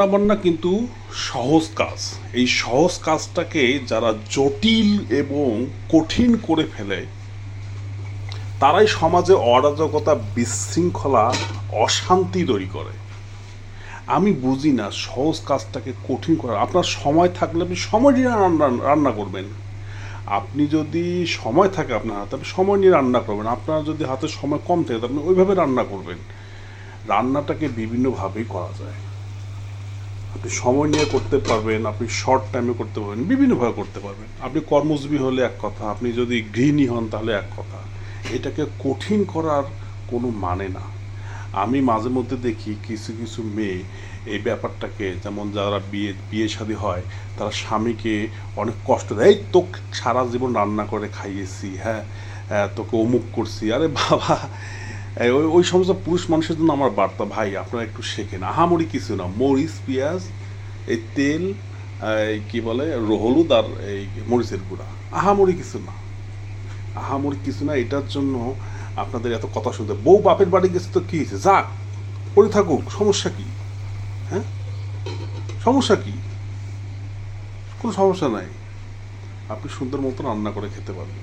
রান্নাবান্না কিন্তু সহজ কাজ। এই সহজ কাজটাকে যারা জটিল এবং কঠিন করে ফেলে তারাই সমাজে অরাজকতা, বিশৃঙ্খলা, অশান্তি তৈরি করে। আমি বুঝি না সহজ কাজটাকে কঠিন করা। আপনার সময় থাকলে আপনি সময় নিয়ে রান্না রান্না করবেন। আপনি যদি সময় থাকে আপনার হাতে, আপনি সময় নিয়ে রান্না করবেন। আপনার যদি হাতে সময় কম থাকে আপনি ওইভাবে রান্না করবেন। রান্নাটাকে বিভিন্নভাবেই করা যায়। আপনি সময় নিয়ে করতে পারবেন, আপনি শর্ট টাইমে করতে পারবেন, বিভিন্নভাবে করতে পারবেন। আপনি কর্মজীবী হলে এক কথা, আপনি যদি গৃহিণী হন তাহলে এক কথা। এটাকে কঠিন করার কোনো মানে না। আমি মাঝে মধ্যে দেখি কিছু কিছু মেয়ে এই ব্যাপারটাকে, যেমন যারা বিয়ে শাদী হয় তারা স্বামীকে অনেক কষ্ট দেয়। এই তোকে সারা জীবন রান্না করে খাইয়েছি, হ্যাঁ, তোকে অমুক করছি। আরে বাবা, ওই ওই সমস্ত পুরুষ মানুষের জন্য আমার বার্তা, ভাই আপনারা একটু শেখেন। আহামরি কিছু না, মরিচ, পেঁয়াজ, এই তেল, এই কি বলে, হলুদ আর এই মরিচের গুঁড়া, আহামরি কিছু না। আহামরি কিছু না, এটার জন্য আপনাদের এত কথা শুনতে। বউ বাপের বাড়ি গেছে তো কী হয়েছে, যাক, পড়ে থাকুক, সমস্যা কি? হ্যাঁ, সমস্যা কি? কোনো সমস্যা নাই। আপনি সুন্দর মতো রান্না করে খেতে পারবেন।